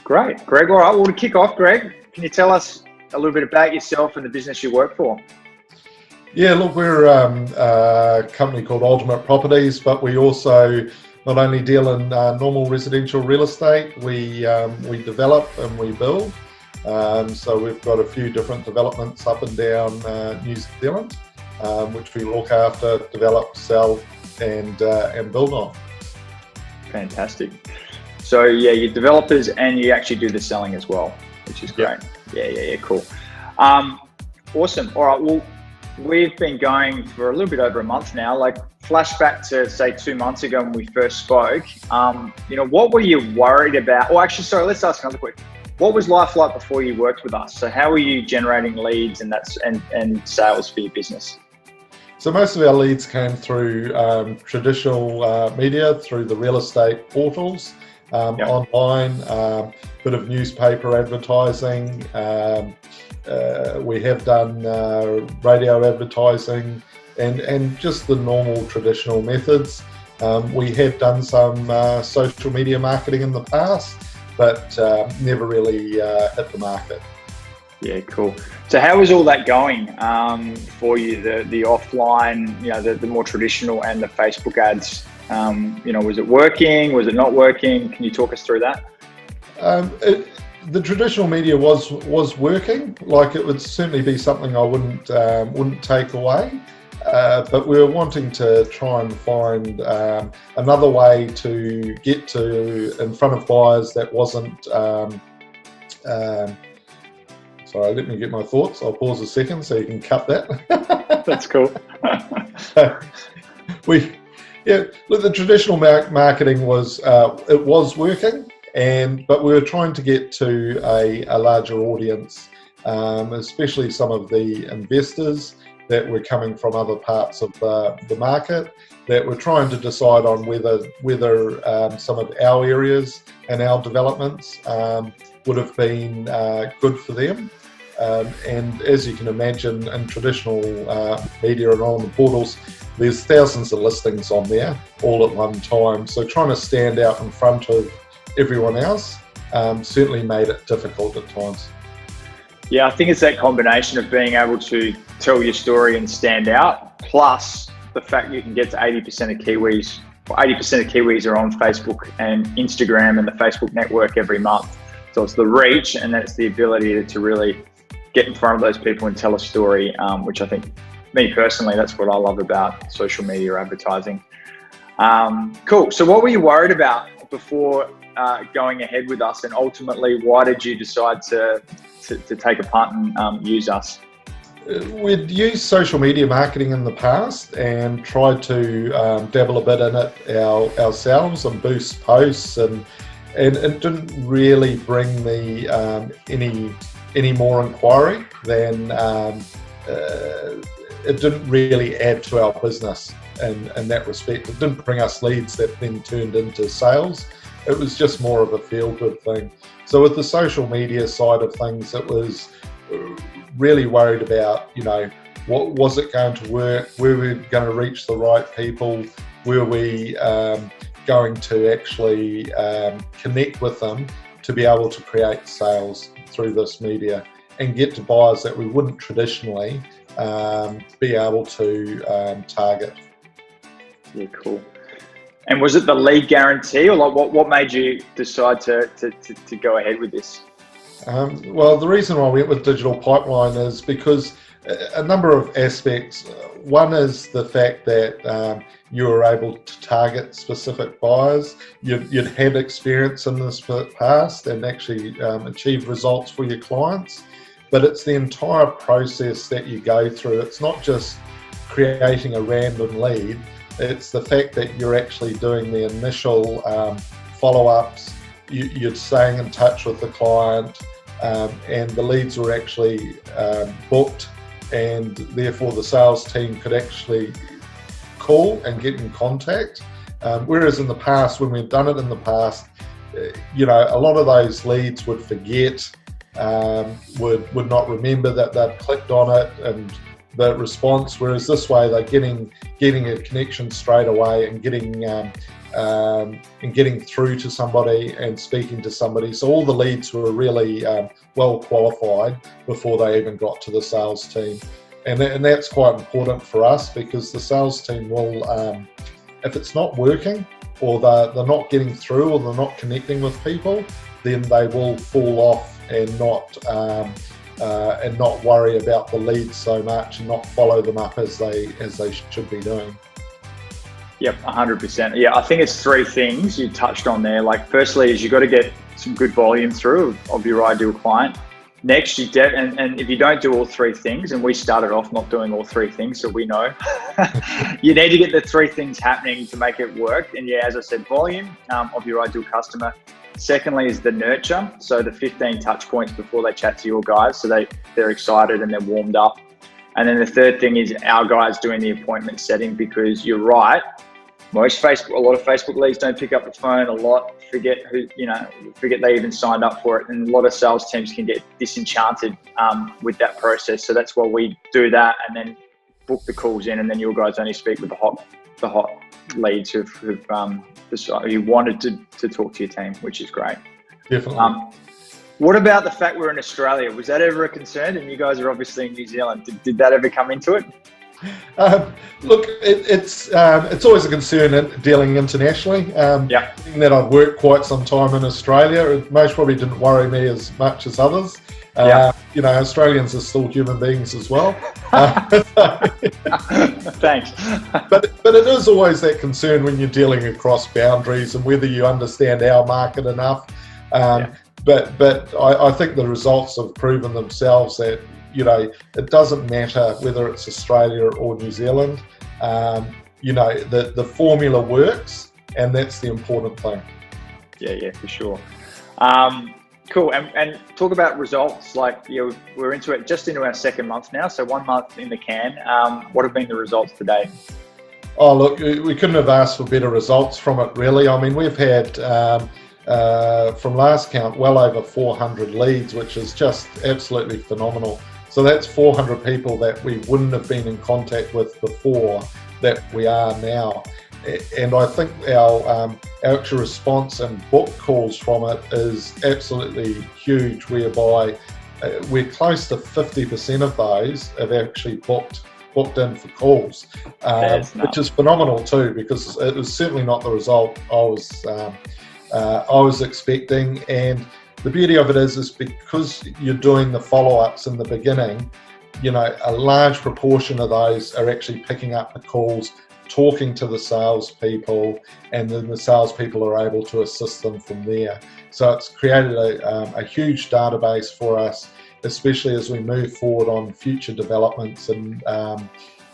Great, Greg. All right, well, to kick off, Greg, can you tell us a little bit about yourself and the business you work for? Yeah, look, we're a company called Ultimate Properties, but we also not only deal in normal residential real estate, we develop and we build. So we've got a few different developments up and down New Zealand, which we look after, develop, sell, and build on. Fantastic. So yeah, you're developers and you actually do the selling as well, which is great. Yeah, cool. Awesome. All right, well, we've been going for a little bit over a month now. Like, flashback to say 2 months ago when we first spoke. What were you worried about? Or actually, sorry, let's ask another question. What was life like before you worked with us? So how were you generating leads and sales for your business? So most of our leads came through traditional media, through the real estate portals, online, bit of newspaper advertising. We have done radio advertising and just the normal traditional methods. We have done some social media marketing in the past, but never really hit the market. Yeah, cool. So how was all that going for you? The offline, the more traditional, and the Facebook ads. Was it working? Was it not working? Can you talk us through that? The traditional media was working. Like, it would certainly be something I wouldn't take away. But we were wanting to try and find another way to get to in front of buyers that wasn't. Sorry, let me get my thoughts. I'll pause a second so you can cut that. That's cool. Look, the traditional marketing was working, but we were trying to get to a larger audience, especially some of the investors that were coming from other parts of the market, that were trying to decide on whether some of our areas and our developments would have been good for them. And as you can imagine, in traditional media and on the portals, there's thousands of listings on there all at one time. So trying to stand out in front of everyone else certainly made it difficult at times. Yeah, I think it's that combination of being able to tell your story and stand out, plus the fact you can get to 80% of Kiwis, or 80% of Kiwis are on Facebook and Instagram and the Facebook network every month. So it's the reach, and then it's the ability to really get in front of those people and tell a story, which I think, me personally, that's what I love about social media advertising. Cool. So what were you worried about before going ahead with us, and ultimately, why did you decide to take a punt and use us? We'd used social media marketing in the past and tried to dabble a bit in it ourselves and boost posts, and it didn't really bring me any more inquiry than it didn't really add to our business in that respect. It didn't bring us leads that then turned into sales. It was just more of a feel-good thing. So with the social media side of things, it was really worried about, what was it going to work? Were we going to reach the right people? Were we going to actually connect with them to be able to create sales through this media and get to buyers that we wouldn't traditionally be able to target? Yeah, cool. And was it the lead guarantee, or what made you decide to go ahead with this? Well, the reason why we went with Digital Pipeline is because a number of aspects. One is the fact that you were able to target specific buyers. You'd had experience in this past and actually achieved results for your clients. But it's the entire process that you go through. It's not just creating a random lead. It's the fact that you're actually doing the initial follow-ups. You're staying in touch with the client, and the leads were actually booked, and therefore the sales team could actually call and get in contact. Whereas in the past, when we've done it in the past, a lot of those leads would forget, would not remember that they'd clicked on it and the response. Whereas this way, they're getting a connection straight away and getting and getting through to somebody and speaking to somebody. So all the leads were really well qualified before they even got to the sales team. And that's quite important for us, because the sales team will, if it's not working, or they're not getting through, or they're not connecting with people, then they will fall off and not worry about the leads so much, and not follow them up as they should be doing. Yep, 100%. Yeah, I think it's three things you touched on there. Like, firstly, is you've got to get some good volume through of your ideal client. Next, and if you don't do all three things, and we started off not doing all three things, so we know, you need to get the three things happening to make it work. And yeah, as I said, volume of your ideal customer. Secondly is the nurture, so the 15 touch points before they chat to your guys, so they're excited and they're warmed up. And then the third thing is our guys doing the appointment setting, because you're right, a lot of Facebook leads don't pick up the phone. A lot forget they even signed up for it, and a lot of sales teams can get disenchanted with that process. So that's why we do that, and then book the calls in, and then your guys only speak with the hot leads who wanted to talk to your team, which is great. Definitely. What about the fact we're in Australia? Was that ever a concern? And you guys are obviously in New Zealand. Did that ever come into it? Look, it's always a concern dealing internationally. Being that I've worked quite some time in Australia, it most probably didn't worry me as much as others. Australians are still human beings as well. Thanks. But it is always that concern when you're dealing across boundaries, and whether you understand our market enough. But I think the results have proven themselves that, it doesn't matter whether it's Australia or New Zealand. The formula works, and that's the important thing. Yeah, for sure. Cool. And talk about results. Like, we're into our second month now, so 1 month in the can. What have been the results today? Oh, look, we couldn't have asked for better results from it, really. I mean, we've had, from last count, well over 400 leads, which is just absolutely phenomenal. So that's 400 people that we wouldn't have been in contact with before that we are now. And I think our actual response and book calls from it is absolutely huge, whereby we're close to 50% of those have actually booked in for calls, which is phenomenal too, because it was certainly not the result I was expecting. And the beauty of it is because you're doing the follow-ups in the beginning, a large proportion of those are actually picking up the calls, talking to the salespeople, and then the salespeople are able to assist them from there. So it's created a huge database for us, especially as we move forward on future developments and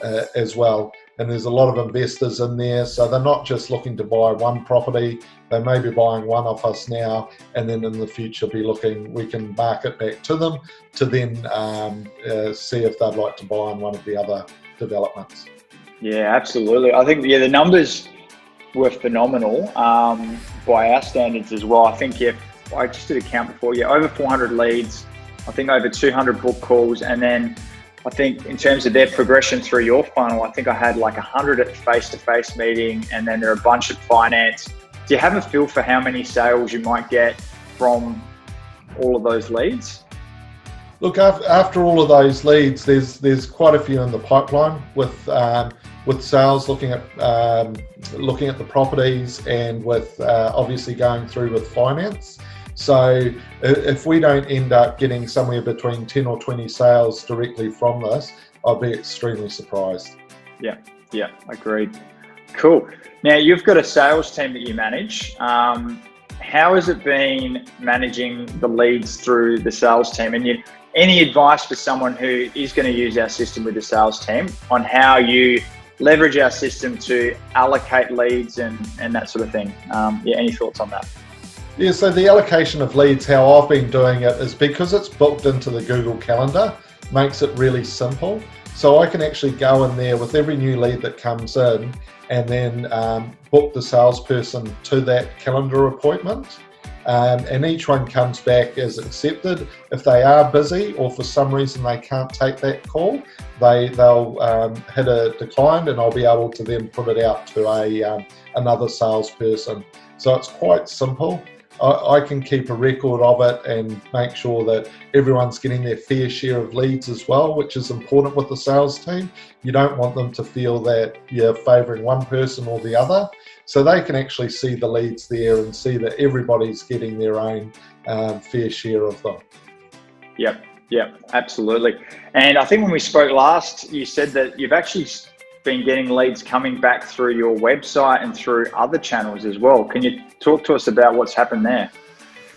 as well. And there's a lot of investors in there, so they're not just looking to buy one property. They may be buying one off us now, and then in the future we can market back to them to then see if they'd like to buy on one of the other developments. Yeah, absolutely. I think the numbers were phenomenal by our standards as well. I think I just did a count before. Over 400 leads. I think over 200 book calls, and then I think in terms of their progression through your funnel, I think I had like 100 at face-to-face meeting, and then there are a bunch at finance. Do you have a feel for how many sales you might get from all of those leads? Look, after all of those leads, there's quite a few in the pipeline with sales looking at the properties, and with obviously going through with finance. So if we don't end up getting somewhere between 10 or 20 sales directly from this, I'll be extremely surprised. Yeah, agreed. Cool. Now, you've got a sales team that you manage. How has it been managing the leads through the sales team? And any advice for someone who is going to use our system with the sales team on how you leverage our system to allocate leads and that sort of thing? Any thoughts on that? Yeah, so the allocation of leads, how I've been doing it is because it's booked into the Google Calendar, makes it really simple. So I can actually go in there with every new lead that comes in, and then book the salesperson to that calendar appointment. and each one comes back as accepted. If they are busy or for some reason they can't take that call, they'll hit a decline, and I'll be able to then put it out to another salesperson. So it's quite simple. I can keep a record of it and make sure that everyone's getting their fair share of leads as well, which is important with the sales team. You don't want them to feel that you're favouring one person or the other. So they can actually see the leads there and see that everybody's getting their own fair share of them. Yep, absolutely. And I think when we spoke last, you said that you've actually been getting leads coming back through your website and through other channels as well. Can you talk to us about what's happened there?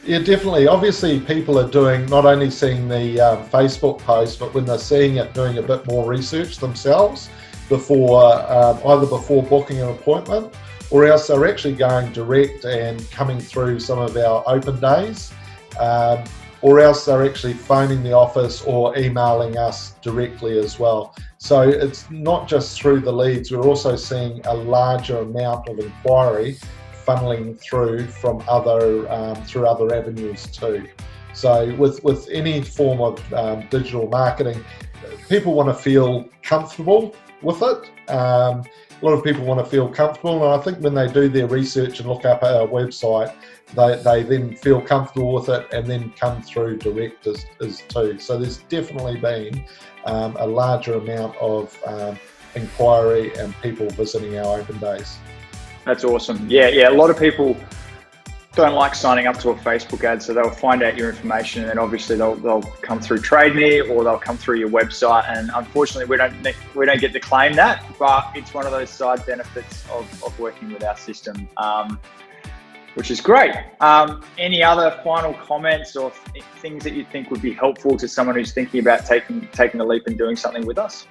Yeah, definitely. Obviously, people are doing, not only seeing the Facebook post, but when they're seeing it, doing a bit more research themselves before either before booking an appointment, or else they're actually going direct and coming through some of our open days, or else they're actually phoning the office or emailing us directly as well. So it's not just through the leads, we're also seeing a larger amount of inquiry funneling through from through other avenues too. So with any form of digital marketing, people want to feel comfortable with it. A lot of people want to feel comfortable, and I think when they do their research and look up our website, they then feel comfortable with it and then come through direct as too. So there's definitely been a larger amount of inquiry and people visiting our open days. That's awesome. Yeah. A lot of people don't like signing up to a Facebook ad, so they'll find out your information, and then obviously they'll come through Trade Me, or they'll come through your website. And unfortunately, we don't get to claim that, but it's one of those side benefits of working with our system, which is great. Any other final comments or things that you think would be helpful to someone who's thinking about taking a leap and doing something with us?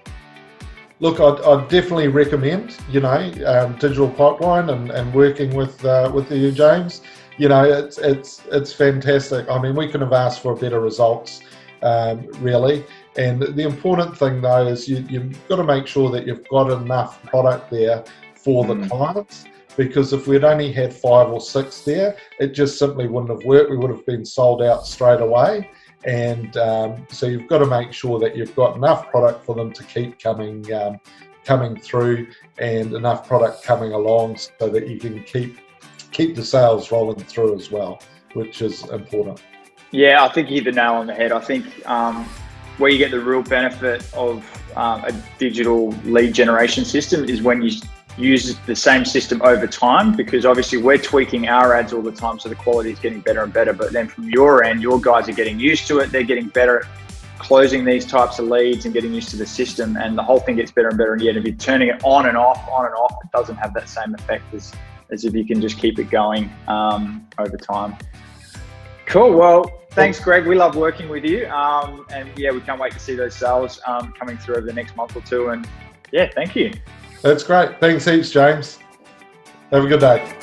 Look, I'd definitely recommend, Digital Pipeline and working with you, James. It's fantastic. I mean, we couldn't have asked for better results, really. And the important thing though is you've got to make sure that you've got enough product there for the clients. Because if we'd only had 5 or 6 there, it just simply wouldn't have worked. We would have been sold out straight away. And so you've got to make sure that you've got enough product for them to keep coming through, and enough product coming along so that you can keep the sales rolling through as well, which is important. Yeah, I think you hit the nail on the head. I think where you get the real benefit of a digital lead generation system is when you use the same system over time, because obviously we're tweaking our ads all the time, so the quality is getting better and better. But then from your end, your guys are getting used to it. They're getting better at closing these types of leads and getting used to the system, and the whole thing gets better and better. And yet, if you're turning it on and off, it doesn't have that same effect as if you can just keep it going over time. Cool. Well, thanks, Greg. We love working with you, and yeah, we can't wait to see those sales coming through over the next month or two. And yeah, thank you. That's great. Thanks heaps, James. Have a good day.